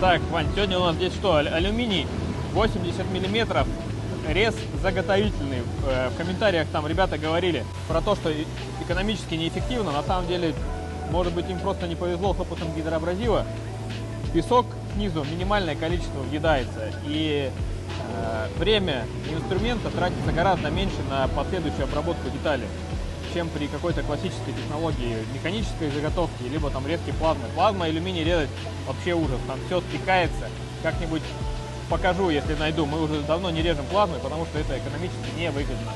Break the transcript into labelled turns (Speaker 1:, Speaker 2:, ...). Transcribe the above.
Speaker 1: Так, Вань, сегодня у нас здесь что? Алюминий 80 миллиметров, рез заготовительный. В комментариях там ребята говорили про то, что экономически неэффективно. На самом деле, может быть, им просто не повезло с опытом гидроабразива. Песок снизу минимальное количество въедается, и время инструмента тратится гораздо меньше на последующую обработку детали, чем при какой-то классической технологии механической заготовки, либо там резки плазмы. Плазма и алюминий резать вообще ужас, там все стекается. Как-нибудь покажу, если найду. Мы уже давно не режем плазмой, потому что это экономически невыгодно.